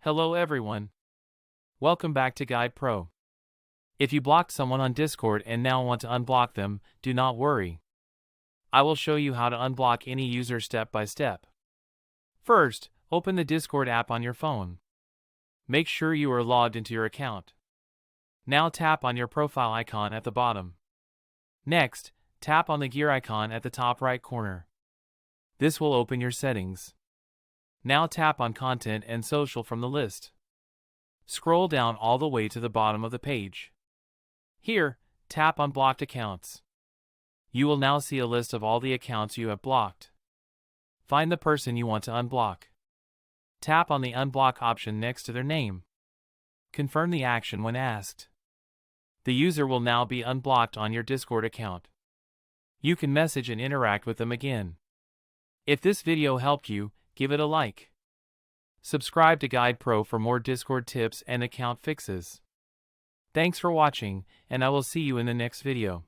Hello everyone. Welcome back to Guide Pro. If you blocked someone on Discord and now want to unblock them, do not worry. I will show you how to unblock any user step by step. First, open the Discord app on your phone. Make sure you are logged into your account. Now tap on your profile icon at the bottom. Next, tap on the gear icon at the top right corner. This will open your settings. Now tap on Content and Social from the list. Scroll down all the way to the bottom of the page. Here, tap on Blocked Accounts. You will now see a list of all the accounts you have blocked. Find the person you want to unblock. Tap on the Unblock option next to their name. Confirm the action when asked. The user will now be unblocked on your Discord account. You can message and interact with them again. If this video helped you, give it a like. Subscribe to Guide Pro for more Discord tips and account fixes. Thanks for watching, and I will see you in the next video.